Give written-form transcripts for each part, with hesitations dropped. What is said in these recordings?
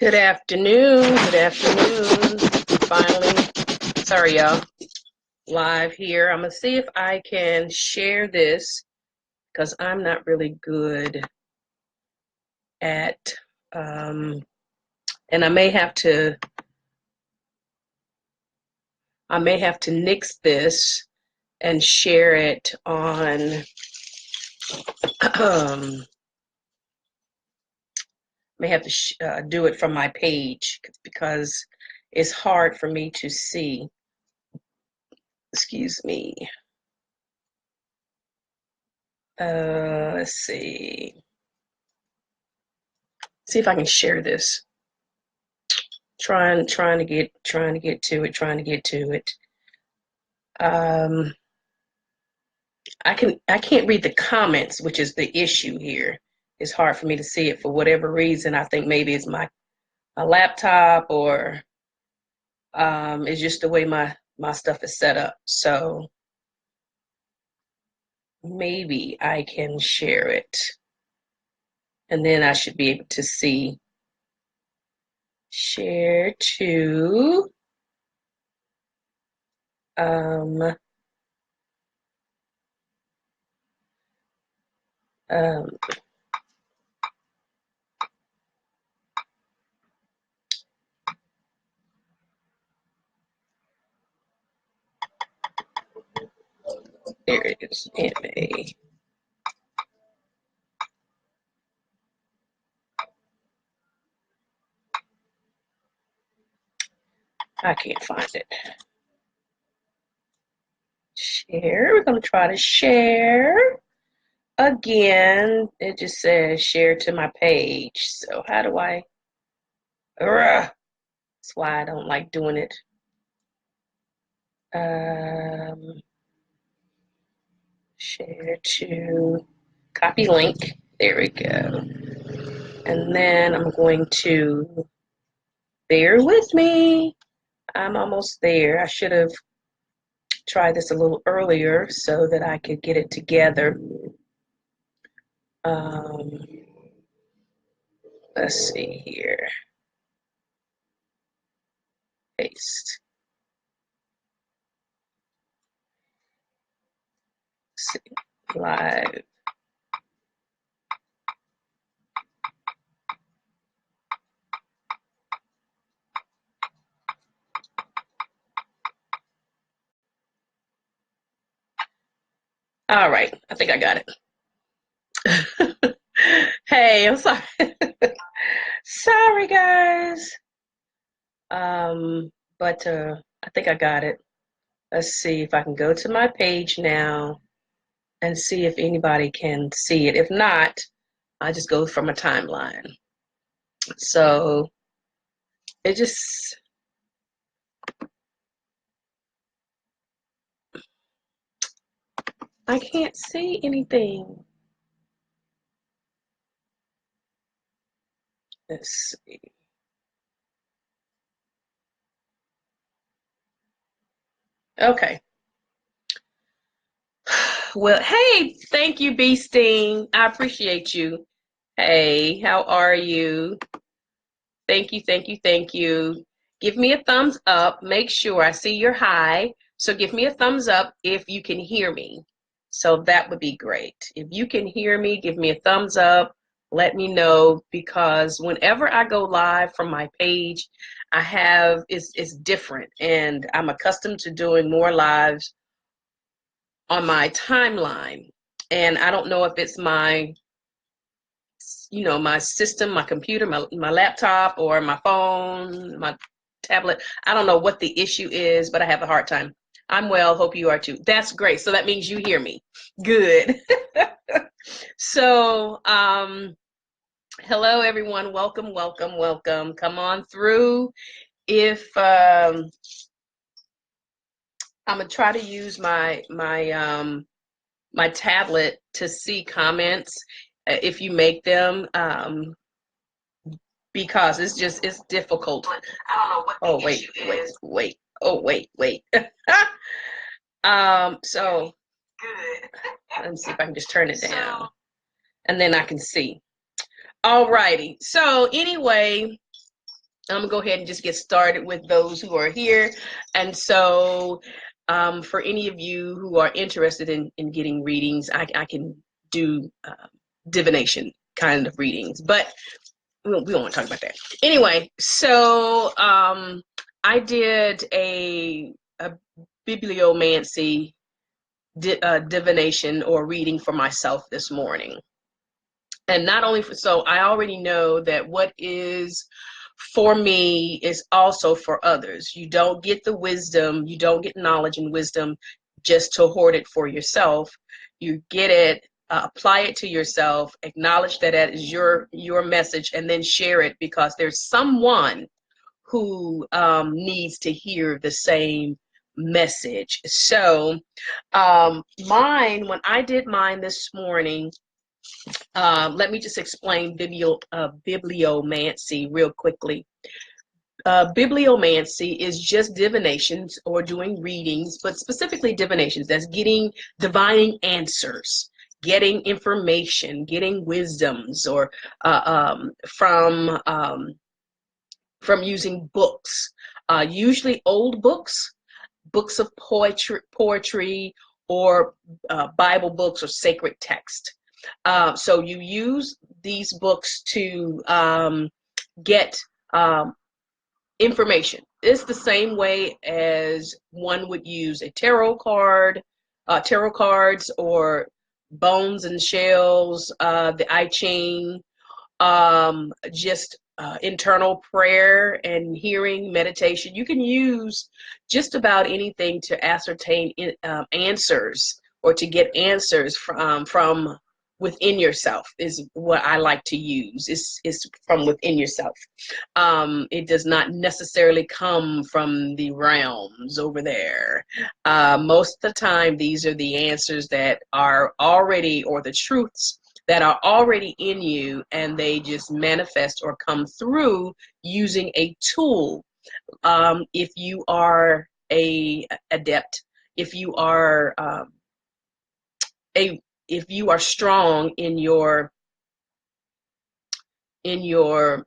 Good afternoon. Good afternoon. Finally, sorry, y'all. Live here. I'm going to see if I can share this because I'm not really good at, and I may have to nix this and share it on, may have to do it from my page because it's hard for me to see. Excuse me. Let's see. See if I can share this. Trying to get to it. I can't read the comments, which is the issue here. It's hard for me to see it for whatever reason. I think maybe it's my laptop or it's just the way my stuff is set up. So maybe I can share it, and then I should be able to see. Share to um, um, there it is. MA. I can't find it. Share. We're going to try to share again. It just says share to my page. So how do I? That's why I don't like doing it. Share to copy link. There we go. And then I'm going to bear with me. I'm almost there. I should have tried this a little earlier so that I could get it together. Let's see here. Paste. Let's see. Live. All right, I think I got it. Hey, I'm sorry. Sorry, guys. But I think I got it. Let's see if I can go to my page now and see if anybody can see it. If not, I just go from a timeline. So it just, I can't see anything. Let's see. Okay. Well, hey, thank you, Beasting. I appreciate you. Hey, how are you? Thank you, thank you, thank you. Give me a thumbs up. Make sure I see your hi. So give me a thumbs up if you can hear me. So that would be great. If you can hear me, give me a thumbs up. Let me know, because whenever I go live from my page, it's different, and I'm accustomed to doing more lives on my timeline. And I don't know if it's my system, my computer, my laptop, or my phone, my tablet. I don't know what the issue is, but I have a hard time. I'm well. Hope you are too. That's great. So that means you hear me. Good. So, hello, everyone. Welcome, welcome, welcome. Come on through. If I'm gonna try to use my tablet to see comments if you make them. Because it's difficult. I don't know what the issue is. Wait. Oh, wait. So good. Let me see if I can just turn it down, and then I can see. All righty. So anyway, I'm gonna go ahead and just get started with those who are here. And so for any of you who are interested in getting readings, I can do divination kind of readings, but we don't want to talk about that. Anyway, so I did a bibliomancy divination or reading for myself this morning. And not only so I already know that what is for me is also for others. You don't get the wisdom, you don't get knowledge and wisdom just to hoard it for yourself. You get it, apply it to yourself, acknowledge that that is your message, and then share it because there's someone who needs to hear the same message. So mine, when I did mine this morning, let me just explain bibliomancy real quickly. Bibliomancy is just divinations or doing readings, but specifically divinations. That's getting divining answers, getting information, getting wisdoms, or from using books, usually old books, books of poetry, or Bible books or sacred text. So you use these books to get information. It's the same way as one would use a tarot cards, or bones and shells, the I Ching, just internal prayer and hearing meditation. You can use just about anything to ascertain answers, or to get answers from within yourself is what I like to use. Is from within yourself. It does not necessarily come from the realms over there. Most of the time, these are the answers that are already, or the truths that are already in you, and they just manifest or come through using a tool. If you are a adept, if you are if you are strong in your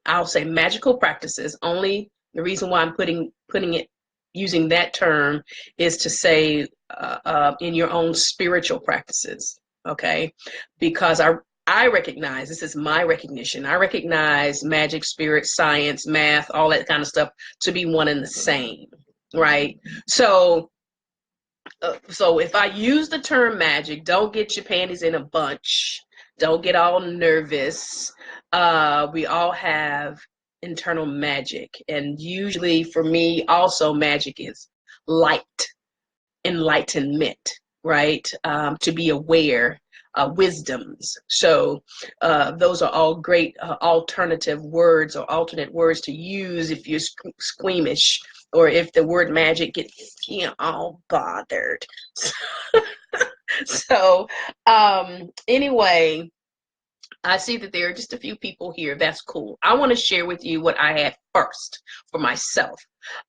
I'll say magical practices. Only the reason why I'm putting it using that term is to say in your own spiritual practices, okay? Because I recognize, this is my recognition, I recognize magic, spirit, science, math, all that kind of stuff to be one and the same, right? So so if I use the term magic, don't get your panties in a bunch. Don't get all nervous. We all have internal magic. And usually for me, also magic is light, enlightenment, right? To be aware, wisdoms. So those are all great alternative words or alternate words to use if you're squeamish, or if the word magic gets all bothered. So anyway, I see that there are just a few people here. That's cool. I want to share with you what I had first for myself.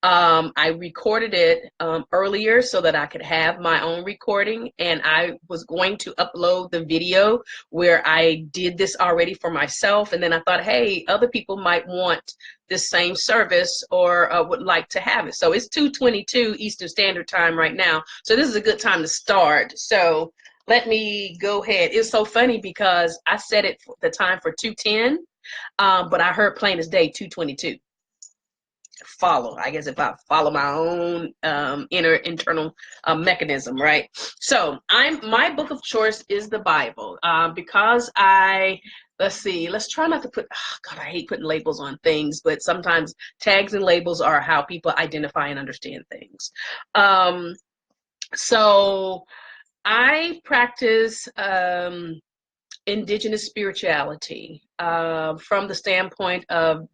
I recorded it earlier so that I could have my own recording, and I was going to upload the video where I did this already for myself, and then I thought, hey, other people might want this same service, or would like to have it. So it's 2:22 Eastern Standard Time right now, so this is a good time to start. So let me go ahead. It's so funny because I set it for the time for 2:10, but I heard plain as day 2:22. I guess if I follow my own internal mechanism, right? So my book of choice is the Bible, because let's see, let's try not to put, oh God, I hate putting labels on things, but sometimes tags and labels are how people identify and understand things. So I practice indigenous spirituality from the standpoint of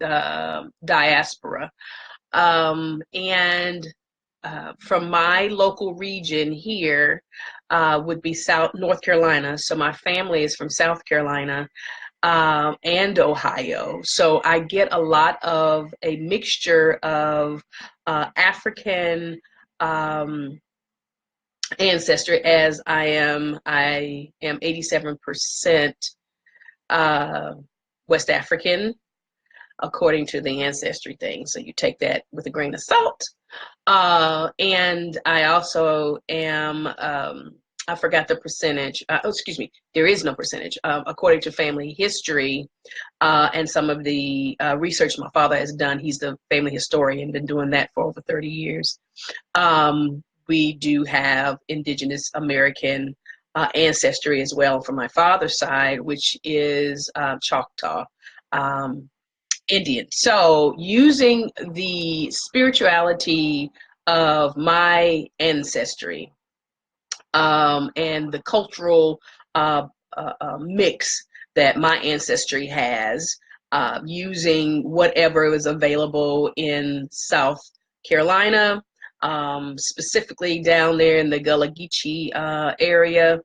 diaspora. And from my local region here would be North Carolina. So my family is from South Carolina and Ohio. So I get a lot of a mixture of African ancestry, as I am 87% West African, according to the ancestry thing. So you take that with a grain of salt. And I also am, I forgot the percentage. Oh, excuse me, there is no percentage. According to family history and some of the research my father has done, he's the family historian, been doing that for over 30 years. We do have indigenous American ancestry as well from my father's side, which is Choctaw. Indian. So using the spirituality of my ancestry and the cultural mix that my ancestry has, using whatever was available in South Carolina, specifically down there in the Gullah Geechee area,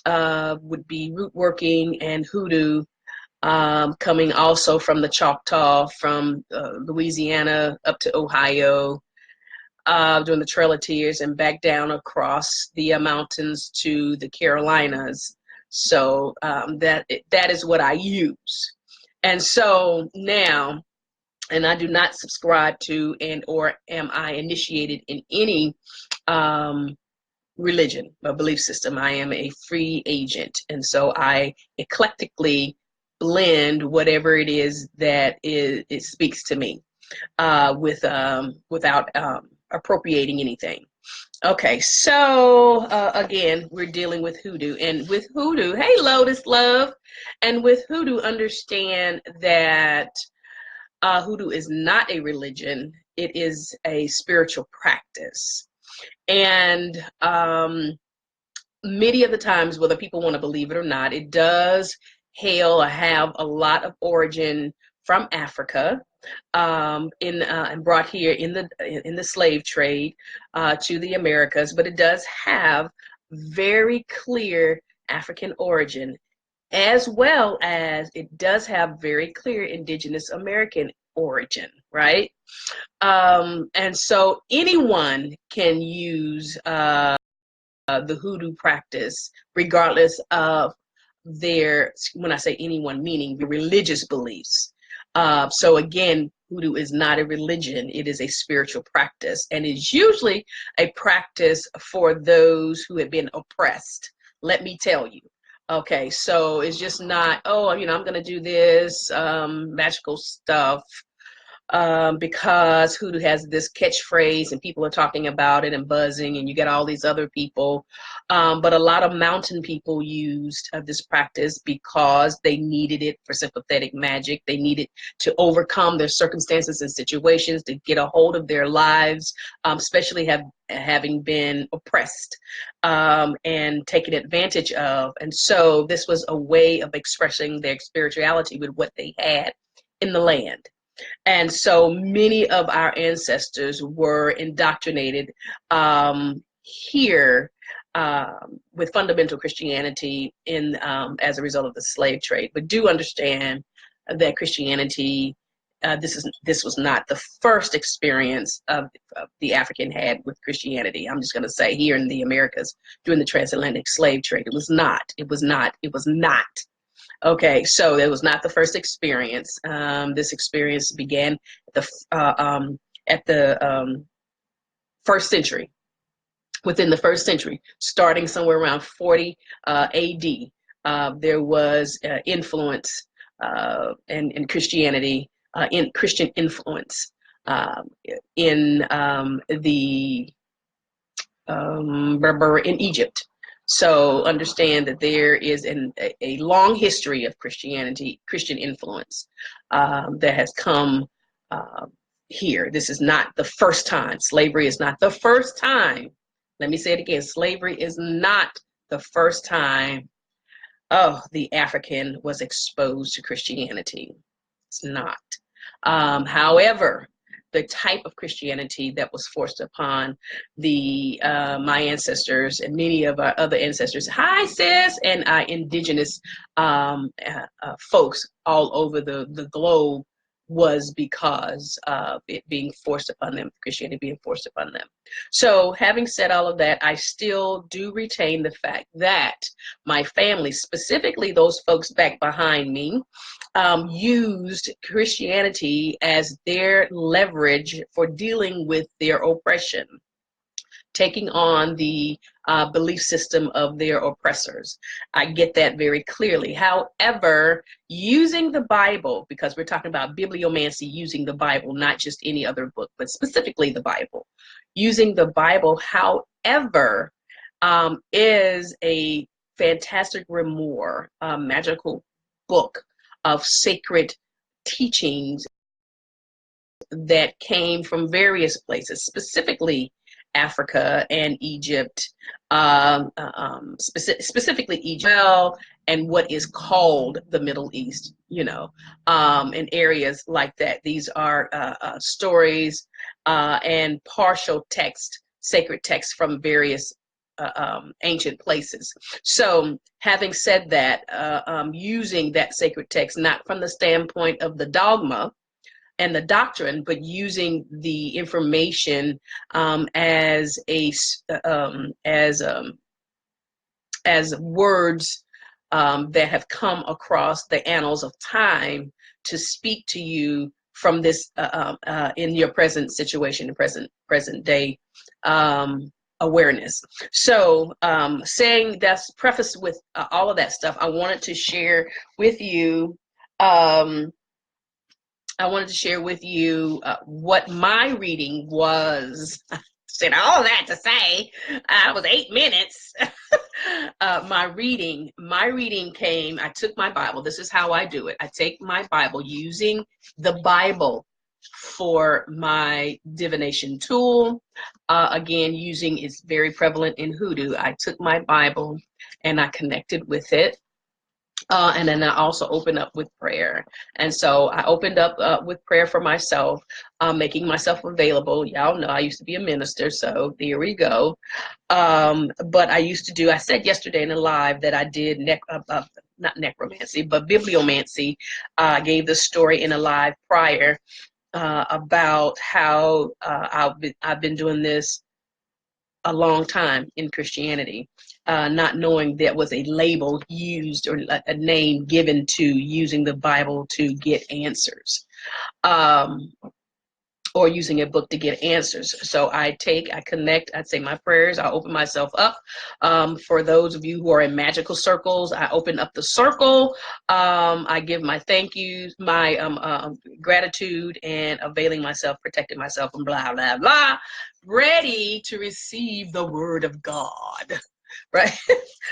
would be root working and hoodoo, coming also from the Choctaw, from Louisiana up to Ohio, doing the Trail of Tears, and back down across the mountains to the Carolinas. So that is what I use. And so now, and I do not subscribe to and or am I initiated in any religion or belief system. I am a free agent. And so I eclectically blend whatever it is that it speaks to me without appropriating anything. Okay, so again, we're dealing with hoodoo. And with hoodoo, hey, Lotus Love. And with hoodoo, understand that hoodoo is not a religion. It is a spiritual practice. And many of the times, whether people want to believe it or not, it does hail or have a lot of origin from Africa, and brought here in the slave trade to the Americas. But it does have very clear African origin, as well as it does have very clear indigenous American origin, right? And so anyone can use the hoodoo practice, regardless of their, when I say anyone, meaning the religious beliefs. So again, hoodoo is not a religion, it is a spiritual practice, and is usually a practice for those who have been oppressed. Let me tell you. Okay, so it's just not, oh, I'm going to do this magical stuff because hoodoo has this catchphrase and people are talking about it and buzzing, and you get all these other people. But a lot of mountain people used this practice because they needed it for sympathetic magic. They needed to overcome their circumstances and situations, to get a hold of their lives, especially having been oppressed and taken advantage of. And so this was a way of expressing their spirituality with what they had in the land. And so many of our ancestors were indoctrinated here with fundamental Christianity as a result of the slave trade. But do understand that Christianity, this was not the first experience of the African had with Christianity. I'm just going to say here in the Americas during the transatlantic slave trade, it was not. It was not. It was not. Okay, so it was not the first experience. This experience began at the first century, within the first century, starting somewhere around 40 AD. There was influence in Christianity, in Christian influence in in Egypt. So understand that there is a long history of Christianity, Christian influence that has come here. This is not the first time. Slavery is not the first time. Let me say it again. Slavery is not the first time the African was exposed to Christianity. It's not. However, the type of Christianity that was forced upon my ancestors and many of our other ancestors, hi sis, and indigenous folks all over the globe was because of it being forced upon them, Christianity being forced upon them. So having said all of that, I still do retain the fact that my family, specifically those folks back behind me, used Christianity as their leverage for dealing with their oppression, taking on the belief system of their oppressors. I get that very clearly. However, using the Bible, because we're talking about bibliomancy, using the Bible, not just any other book, but specifically the Bible, using the Bible, however, is a fantastic grimoire, magical book of sacred teachings that came from various places, specifically Africa and Egypt, specifically Egypt, well, and what is called the Middle East, in areas like that. These are stories and partial text, sacred texts from various ancient places. So having said that, using that sacred text, not from the standpoint of the dogma and the doctrine, but using the information as words that have come across the annals of time to speak to you from this in your present situation, present day awareness. So saying that's prefaced with all of that stuff, I wanted to share with you what my reading was. Said all that to say, it was 8 minutes. My reading came, I took my Bible. This is how I do it. I take my Bible, using the Bible for my divination tool. Again, it's very prevalent in hoodoo. I took my Bible and I connected with it. And then I also opened up with prayer. And so I opened up with prayer for myself, making myself available. Y'all know I used to be a minister, so there we go. But I said yesterday in the live that I did not necromancy, but bibliomancy. I gave the story in a live prior about how I've been doing this a long time in Christianity, not knowing that was a label used or a name given to using the Bible to get answers, or using a book to get answers. So I connect, I'd say my prayers, I open myself up. For those of you who are in magical circles, I open up the circle. I give my thank yous, my gratitude, and availing myself, protecting myself, and blah, blah, blah, ready to receive the word of God, right?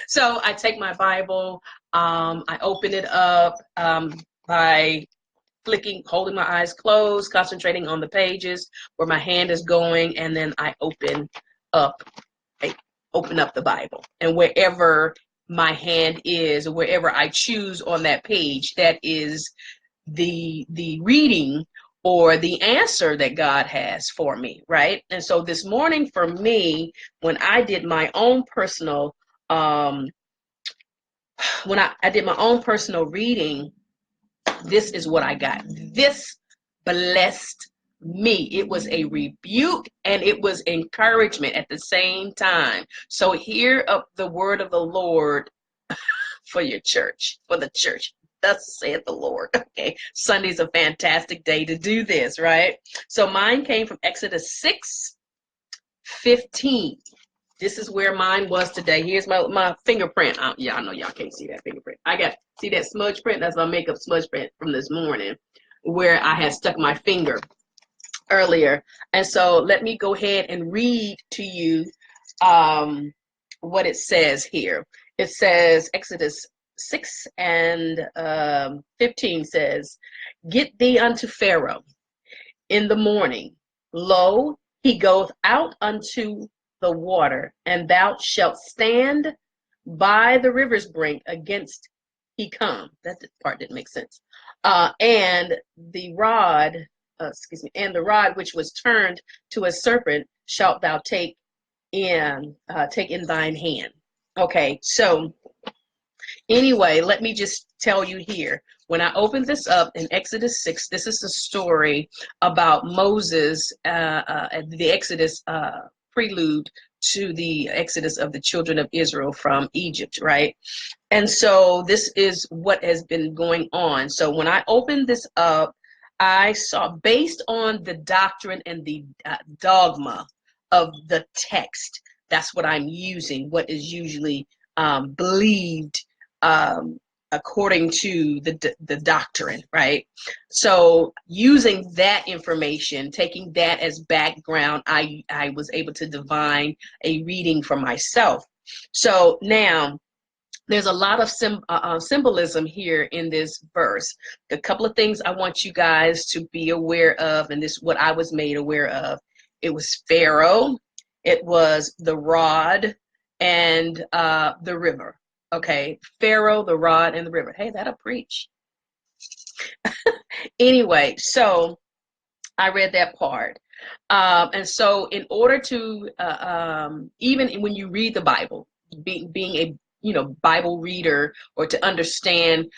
So I take my Bible, I open it up by holding my eyes closed, concentrating on the pages where my hand is going, and then I open up the Bible. And wherever my hand is, or wherever I choose on that page, that is the reading or the answer that God has for me, right? And so this morning for me, when I did my own personal reading, this is what I got. This blessed me. It was a rebuke and it was encouragement at the same time. So hear the word of the Lord for your church, for the church. Thus saith the Lord. Okay, Sunday's a fantastic day to do this, right? So mine came from Exodus 6:15. This is where mine was today. Here's my fingerprint. Yeah, I know y'all can't see that fingerprint. See that smudge print? That's my makeup smudge print from this morning, where I had stuck my finger earlier. And so let me go ahead and read to you what it says here. It says, Exodus 6:15 says, "Get thee unto Pharaoh in the morning. Lo, he goeth out unto the water, and thou shalt stand by the river's brink against he come." That part didn't make sense. And the rod which was turned to a serpent shalt thou take in thine hand. Okay, so anyway, let me just tell you here when I opened this up in Exodus 6, this is a story about Moses, the Exodus prelude to the Exodus of the children of Israel from Egypt, right? And so this is what has been going on. So when I opened this up, I saw, based on the doctrine and the dogma of the text, that's what I'm using, what is usually believed according to the doctrine, right? So using that information, taking that as background, I was able to divine a reading for myself. So now, there's a lot of symbolism here in this verse. A couple of things I want you guys to be aware of, and this is what I was made aware of. It was Pharaoh, it was the rod, and the river. Okay, Pharaoh, the rod, and the river. Hey, that'll preach. Anyway, so I read that part. And so in order to, even when you read the Bible, being a Bible reader, or to understand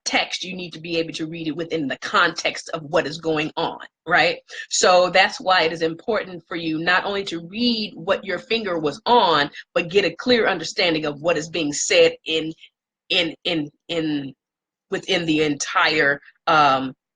text, you need to be able to read it within the context of what is going on, right? So that's why it is important for you not only to read what your finger was on, but get a clear understanding of what is being said in within the entire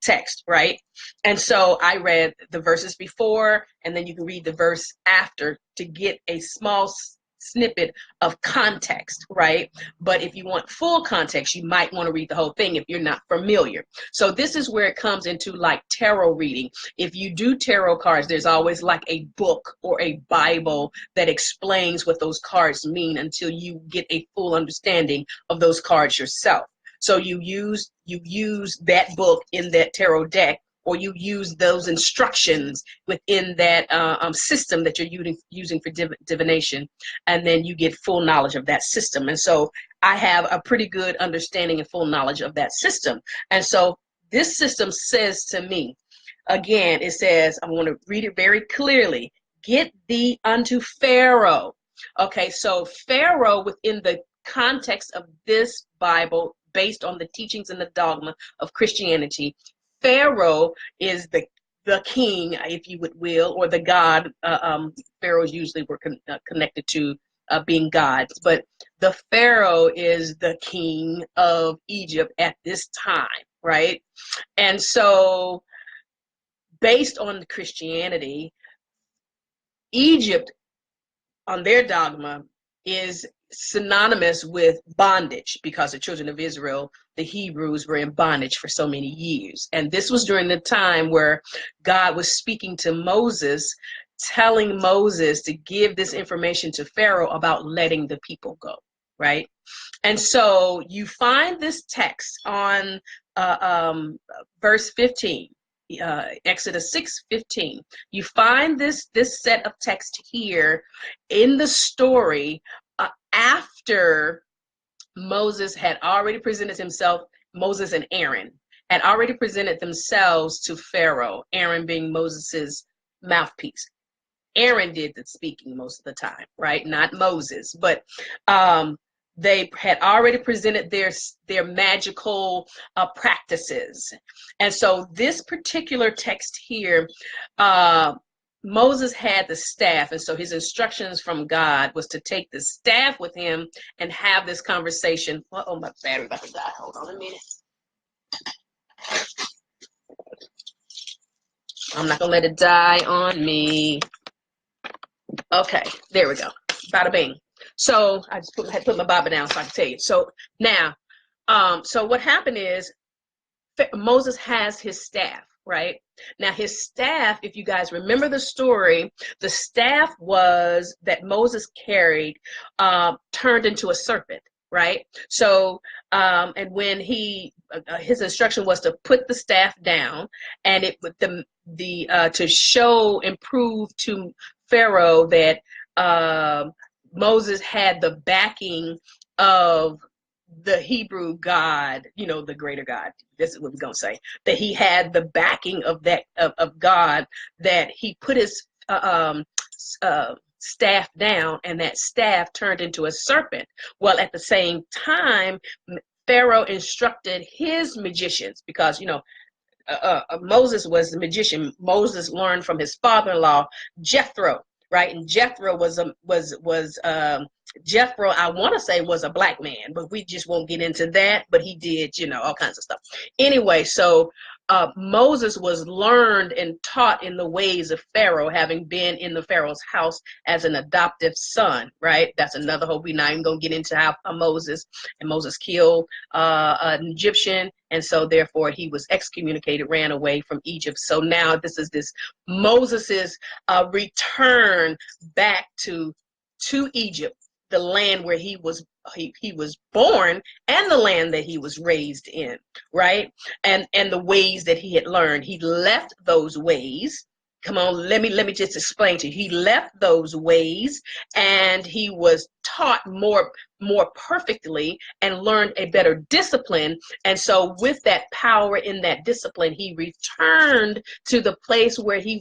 text, right? And so I read the verses before, and then you can read the verse after to get a small snippet of context, right? But if you want full context, you might want to read the whole thing if you're not familiar. So this is where it comes into like tarot reading. If you do tarot cards, there's always like a book or a Bible that explains what those cards mean until you get a full understanding of those cards yourself. So you use that book in that tarot deck, or you use those instructions within that system that you're using for divination, and then you get full knowledge of that system. And so I have a pretty good understanding and full knowledge of that system. And so this system says to me, again, it says, I want to read it very clearly, get thee unto Pharaoh. Okay, so Pharaoh, within the context of this Bible, based on the teachings and the dogma of Christianity, Pharaoh is the king, if you will, or the god. Pharaohs usually were connected to being gods, but the Pharaoh is the king of Egypt at this time, right? And so, based on Christianity, Egypt, on their dogma, is synonymous with bondage, because the children of Israel, the Hebrews, were in bondage for so many years. And this was during the time where God was speaking to Moses, telling Moses to give this information to Pharaoh about letting the people go, right? And so you find this text on verse 15. Exodus 6:15. You find this set of text here in the story after Moses had already presented himself. Moses and Aaron had already presented themselves to Pharaoh, Aaron being Moses's mouthpiece. Aaron did the speaking most of the time, right? Not Moses, but they had already presented their magical practices. And so this particular text here, Moses had the staff, and so his instructions from God was to take the staff with him and have this conversation. Oh, my battery about to die. Hold on a minute. I'm not gonna let it die on me. Okay, there we go. Bada bing. So I just had put my Bible down so I can tell you. So now, so what happened is Moses has his staff, right? Now his staff, if you guys remember the story, the staff was that Moses carried turned into a serpent, right? So and when his instruction was to put the staff down, and it with the to show and prove to Pharaoh that Moses had the backing of the Hebrew God, the greater God. This is what we're gonna say. That he had the backing of that of God. That he put his staff down, and that staff turned into a serpent. Well, at the same time, Pharaoh instructed his magicians, because Moses was the magician. Moses learned from his father-in-law Jethro, right? And Jethro Jethro, I want to say, was a black man, but we just won't get into that. But he did, all kinds of stuff. Anyway, so Moses was learned and taught in the ways of Pharaoh, having been in the Pharaoh's house as an adoptive son, right? That's another whole. We're not even going to get into how Moses killed an Egyptian, and so therefore he was excommunicated, ran away from Egypt. So now this is Moses's return back to Egypt, the land where he was born, and the land that he was raised in, right? And the ways that he had learned. He left those ways. Come on, let me just explain to you. He left those ways, and he was taught more perfectly and learned a better discipline. And so with that power in that discipline, he returned to the place where he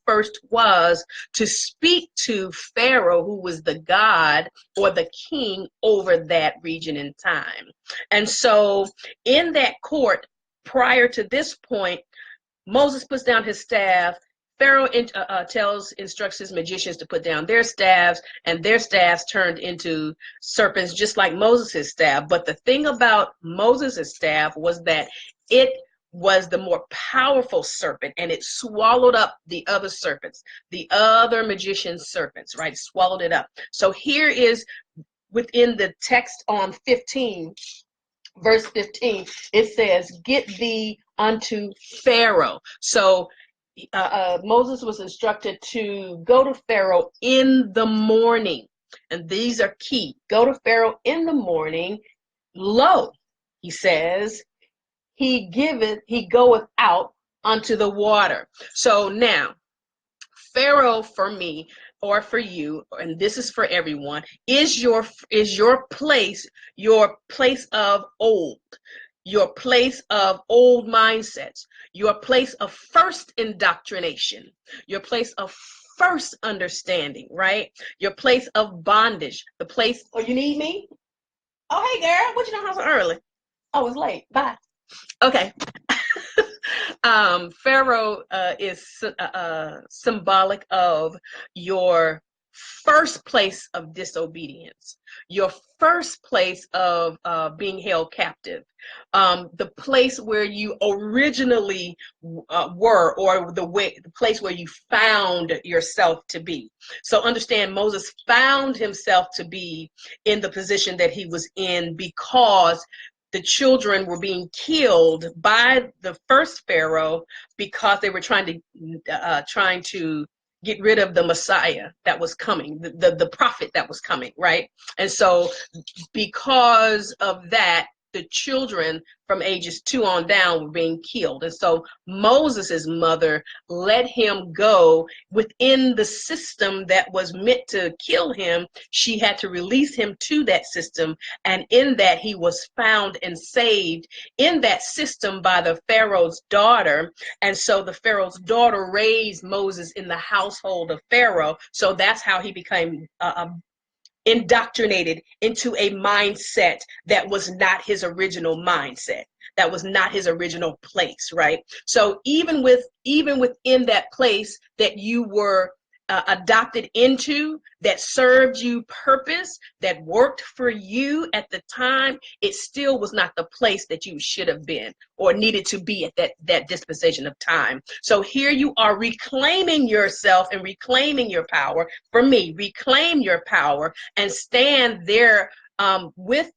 first was, to speak to Pharaoh, who was the god or the king over that region in time. And so in that court, prior to this point, Moses puts down his staff. Pharaoh instructs his magicians to put down their staffs, and their staffs turned into serpents, just like Moses' staff. But the thing about Moses' staff was that it was the more powerful serpent, and it swallowed up the other serpents, the other magician's serpents, right? Swallowed it up. So here is within the text on 15, verse 15, it says, "Get thee unto Pharaoh." So Moses was instructed to go to Pharaoh in the morning. And these are key. Go to Pharaoh in the morning. Lo, he says, he goeth out unto the water. So now, Pharaoh, for me or for you, and this is for everyone, is your place of old, your place of old mindsets, your place of first indoctrination, your place of first understanding, right? Your place of bondage, the place. Oh, you need me? Oh, hey girl, what you doing so early? Oh, it's late. Bye. Okay. Pharaoh is symbolic of your first place of disobedience, your first place of being held captive, the place where you originally were, or the place where you found yourself to be. So understand, Moses found himself to be in the position that he was in because the children were being killed by the first Pharaoh because they were trying to get rid of the Messiah that was coming, the prophet that was coming, right? And so because of that, the children from ages 2 on down were being killed. And so Moses's mother let him go within the system that was meant to kill him. She had to release him to that system. And in that, he was found and saved in that system by the Pharaoh's daughter. And so the Pharaoh's daughter raised Moses in the household of Pharaoh. So that's how he became indoctrinated into a mindset that was not his original mindset, that was not his original place, right? So even within that place that you were adopted into, that served you purpose, that worked for you at the time, it still was not the place that you should have been or needed to be at that dispensation of time. So here you are reclaiming yourself and reclaiming your power. For me, reclaim your power and stand there with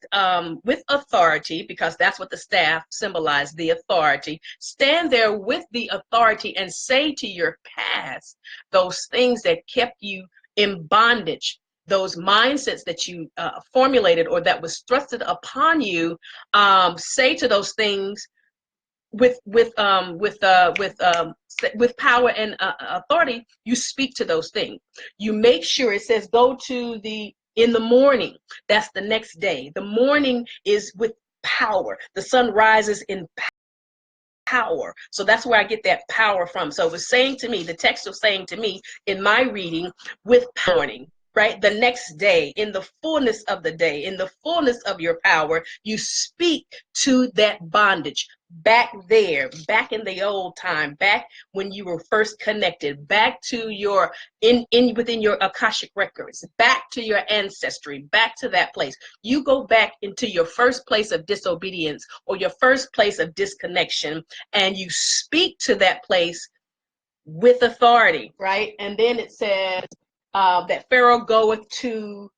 authority, because that's what the staff symbolized, the authority. Stand there with the authority and say to your past, those things that kept you in bondage, those mindsets that you formulated or that was thrusted upon you, say to those things with power and authority. You speak to those things. You make sure, it says, go to in the morning. That's the next day. The morning is with power. The sun rises in power. So that's where I get that power from. So it was saying to me, the text was saying to me in my reading, with morning, right? The next day, in the fullness of the day, in the fullness of your power, you speak to that bondage back there, back in the old time, back when you were first connected, back to your in within your Akashic records, back to your ancestry, back to that place. You go back into your first place of disobedience or your first place of disconnection, and you speak to that place with authority, right? And then it says that Pharaoh goeth to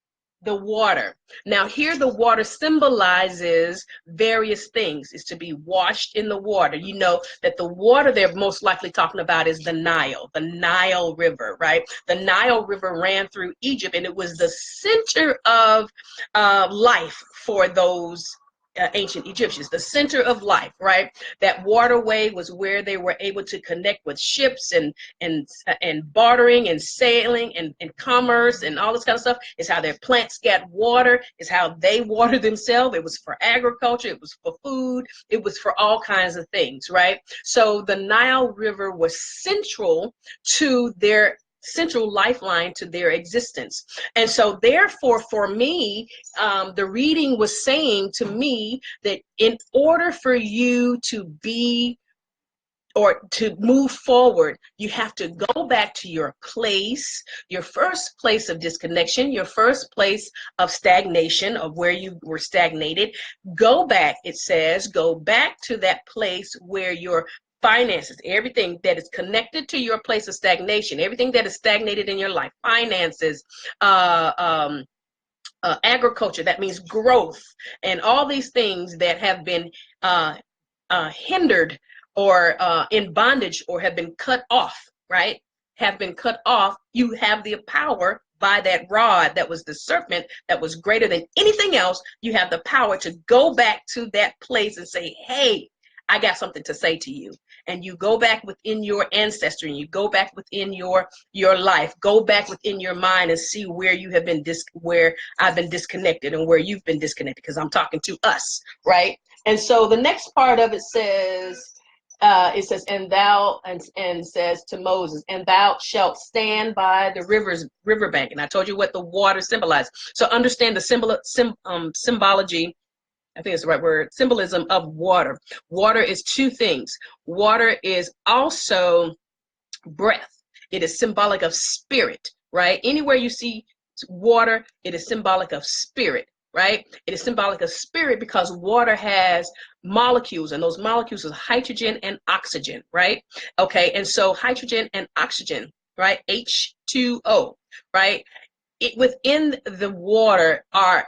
the water. Now, here the water symbolizes various things. It's to be washed in the water. You know that the water they're most likely talking about is the Nile River, right? The Nile River ran through Egypt, and it was the center of life for those ancient Egyptians, the center of life, right? That waterway was where they were able to connect with ships and bartering and sailing and commerce and all this kind of stuff. It's how their plants got water. It's how they watered themselves. It was for agriculture. It was for food. It was for all kinds of things, right? So the Nile River was central lifeline to their existence. And so therefore, for me, the reading was saying to me that in order for you to be or to move forward, you have to go back to your place, your first place of disconnection, your first place of stagnation, of where you were stagnated. Go back, it says, go back to that place where your finances, everything that is connected to your place of stagnation, everything that is stagnated in your life, finances, agriculture, that means growth, and all these things that have been hindered or in bondage or have been cut off, right? Have been cut off. You have the power by that rod that was the serpent that was greater than anything else. You have the power to go back to that place and say, hey, I got something to say to you. And you go back within your ancestry, and you go back within your life, go back within your mind and see where you have been where I've been disconnected and where you've been disconnected, because I'm talking to us, right? And so the next part of it says, and says to Moses, and thou shalt stand by the riverbank. And I told you what the water symbolized. So understand the symbology. I think it's the right word, symbolism of water. Water is two things. Water is also breath. It is symbolic of spirit, right? Anywhere you see water, it is symbolic of spirit, right? It is symbolic of spirit because water has molecules, and those molecules are hydrogen and oxygen, right? Okay, and so hydrogen and oxygen, right? H2O, right? Within the water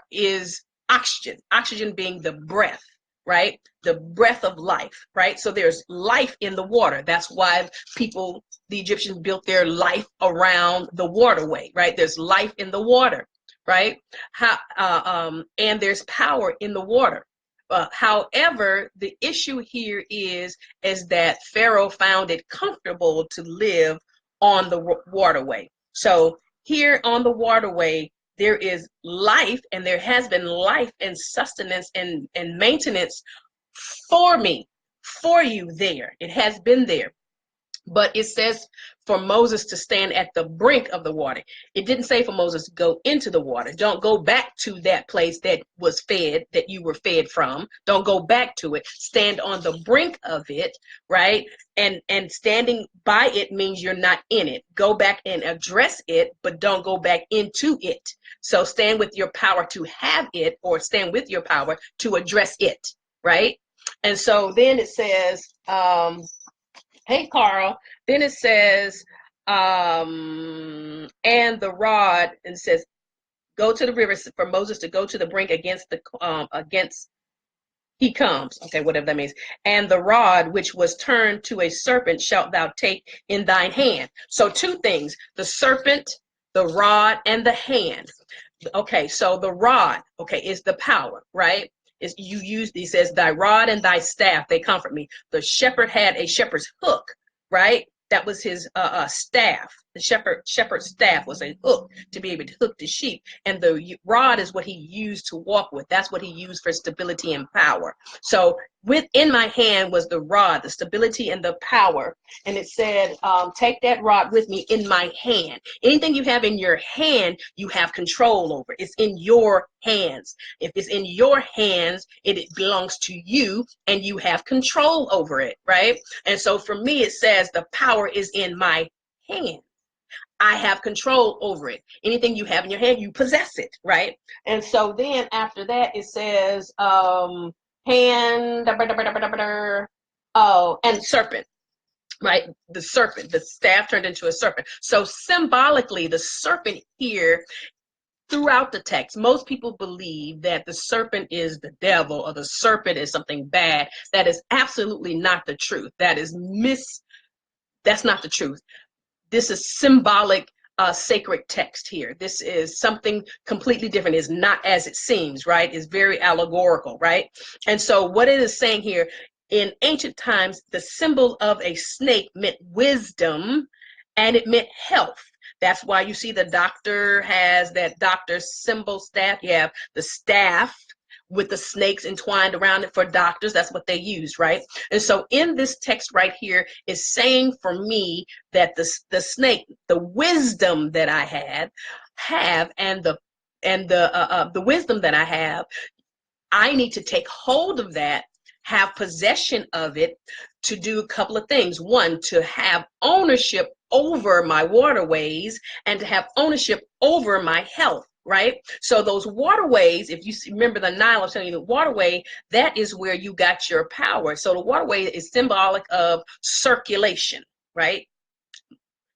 is oxygen being the breath, right? The breath of life, right? So there's life in the water. That's why the Egyptians built their life around the waterway, right? There's life in the water, right? And there's power in the water. However, the issue here is that Pharaoh found it comfortable to live on the waterway. So here on the waterway, there is life, and there has been life and sustenance and maintenance for you there. It has been there. But it says for Moses to stand at the brink of the water. It didn't say for Moses to go into the water. Don't go back to that place that was fed, that you were fed from. Don't go back to it. Stand on the brink of it, right? And standing by it means you're not in it. Go back and address it, but don't go back into it. So stand with your power to have it, or stand with your power to address it, right? And so then it says, hey, Carl. Then it says, and the rod, and it says, go to the river for Moses to go to the brink against he comes. Okay, whatever that means. And the rod which was turned to a serpent shalt thou take in thine hand. So two things, the serpent, the rod, and the hand. Okay, so the rod, okay, is the power, right? He says, thy rod and thy staff, they comfort me. The shepherd had a shepherd's hook, right? That was his staff. The shepherd's staff was a hook to be able to hook the sheep. And the rod is what he used to walk with. That's what he used for stability and power. So within my hand was the rod, the stability and the power. And it said, take that rod with me in my hand. Anything you have in your hand, you have control over. It's in your hands. If it's in your hands, it belongs to you and you have control over it, right? And so for me, it says the power is in my hand. I have control over it. Anything you have in your hand, you possess it, right? And so then after that, it says, hand, oh, and serpent, right? The serpent, the staff turned into a serpent. So symbolically, the serpent here throughout the text, most people believe that the serpent is the devil or the serpent is something bad. That is absolutely not the truth. That's not the truth. This is symbolic, sacred text here. This is something completely different. It's not as it seems, right? It's very allegorical, right? And so what it is saying here, in ancient times, the symbol of a snake meant wisdom and it meant health. That's why you see the doctor has that doctor symbol staff. You have the staff with the snakes entwined around it for doctors. That's what they use, right? And so in this text right here is saying for me that the snake, the wisdom that I have and the wisdom that I have, I need to take hold of that, have possession of it to do a couple of things. One, to have ownership over my waterways and to have ownership over my health, right? So those waterways, if you remember the Nile, I was telling you the waterway, that is where you got your power. So the waterway is symbolic of circulation, right?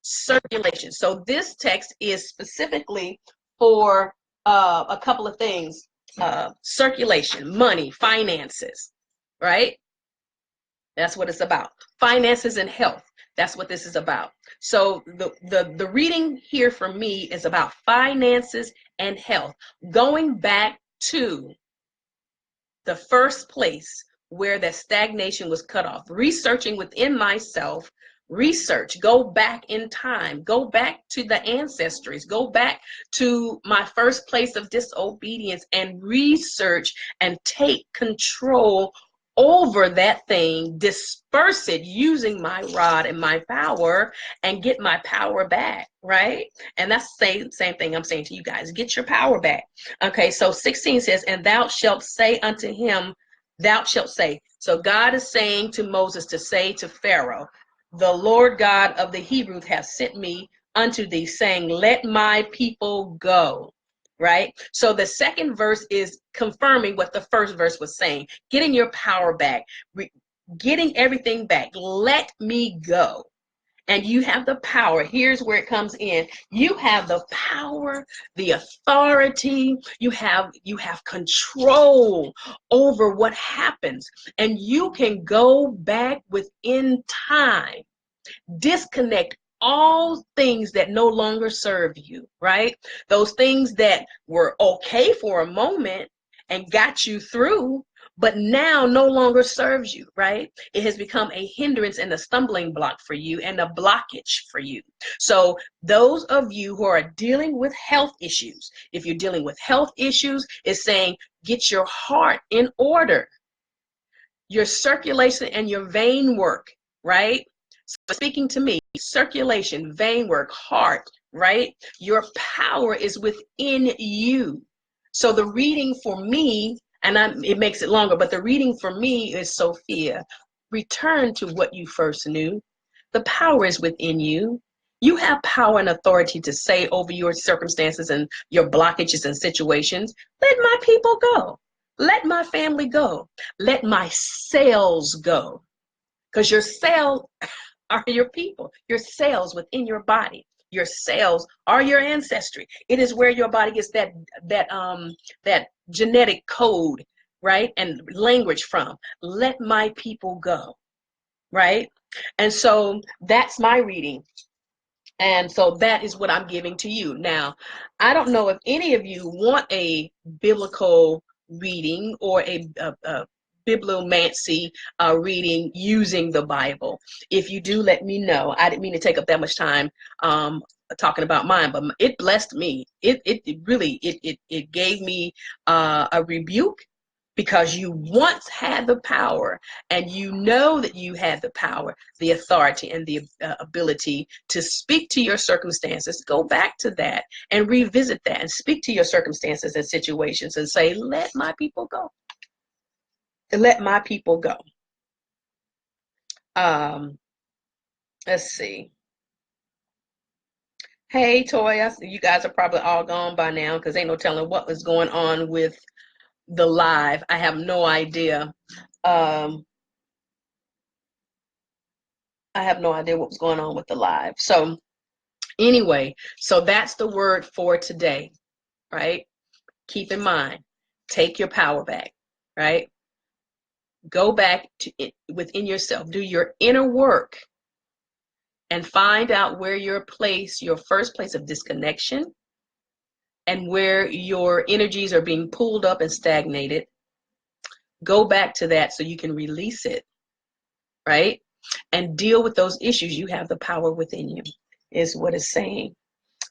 Circulation. So this text is specifically for a couple of things. Circulation, money, finances, right? That's what it's about. Finances and health. That's what this is about. So the reading here for me is about finances and health. Going back to the first place where that stagnation was cut off, researching within myself, go back in time, go back to the ancestries, go back to my first place of disobedience and research and take control over that thing, disperse it using my rod and my power and get my power back, right? And that's the same thing I'm saying to you guys, get your power back. Okay, so 16 says, and thou shalt say unto him, thou shalt say. So God is saying to Moses to say to Pharaoh, the Lord God of the Hebrews hath sent me unto thee, saying, let my people go. Right? So the second verse is confirming what the first verse was saying, getting your power back, getting everything back. Let me go. And you have the power. Here's where it comes in. You have the power, the authority. You have control over what happens. And you can go back within time, disconnect all things that no longer serve you, right? Those things that were okay for a moment and got you through, but now no longer serves you, right? It has become a hindrance and a stumbling block for you and a blockage for you. So those of you who are dealing with health issues, if you're dealing with health issues, it's saying get your heart in order, your circulation and your vein work, right? So speaking to me, circulation, vein work, heart, right? Your power is within you. So the reading for me, and it makes it longer, but the reading for me is Sophia. Return to what you first knew. The power is within you. You have power and authority to say over your circumstances and your blockages and situations, let my people go. Let my family go. Let my cells go. Because your cells are your people, your cells within your body. Your cells are your ancestry. It is where your body gets that genetic code, right? And language from. Let my people go, right? And so that's my reading. And so that is what I'm giving to you. Now, I don't know if any of you want a biblical reading or a bibliomancy reading using the Bible. If you do, let me know. I didn't mean to take up that much time talking about mine, but it blessed me. It really gave me a rebuke, because you once had the power, and you know that you had the power, the authority, and the ability to speak to your circumstances. Go back to that and revisit that and speak to your circumstances and situations and say, let my people go. Let my people go. Let's see. Hey, Toya, you guys are probably all gone by now because ain't no telling what was going on with the live. I have no idea. I have no idea what was going on with the live. So anyway, so that's the word for today, right? Keep in mind, take your power back, right? Go back to it within yourself, do your inner work, and find out where your first place of disconnection, and where your energies are being pulled up and stagnated. Go back to that so you can release it, right? And deal with those issues. You have the power within you, is what it's saying.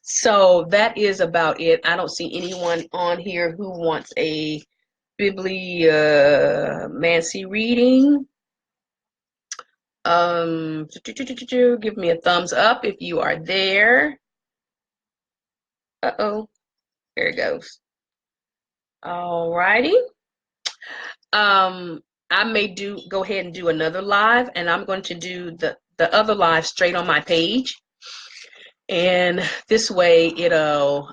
So that is about it. I don't see anyone on here who wants a bibliomancy reading. Give me a thumbs up if you are there. Uh-oh, there it goes. All righty. I may go ahead and do another live, and I'm going to do the other live straight on my page. And this way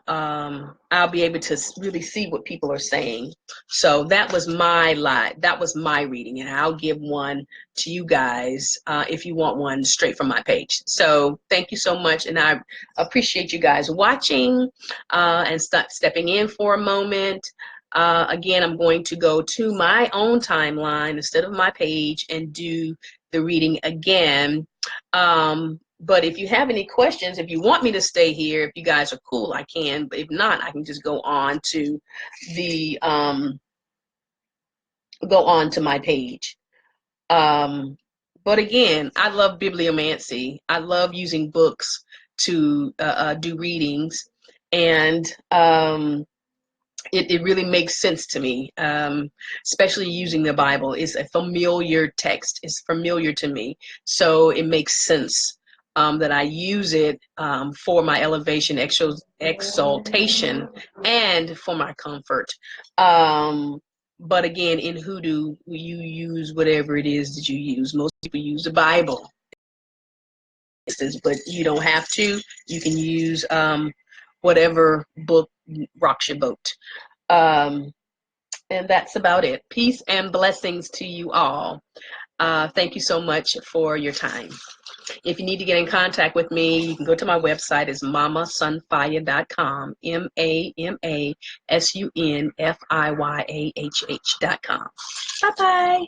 I'll be able to really see what people are saying. So that was my live. That was my reading, and I'll give one to you guys if you want one straight from my page. So thank you so much, and I appreciate you guys watching and stepping in for a moment. Again, I'm going to go to my own timeline instead of my page and do the reading again. But if you have any questions, if you want me to stay here, if you guys are cool, I can. But if not, I can just go on to the my page. But again, I love bibliomancy. I love using books to do readings, and it really makes sense to me, especially using the Bible. It's a familiar text. It's familiar to me. So it makes sense that I use it for my elevation, exaltation, and for my comfort. But again, in hoodoo, you use whatever it is that you use. Most people use the Bible, but you don't have to. You can use whatever book rocks your boat. And that's about it. Peace and blessings to you all. Thank you so much for your time. If you need to get in contact with me, you can go to my website. It's mamasunfire.com, MAMASUNFIYAHH.com. Bye-bye.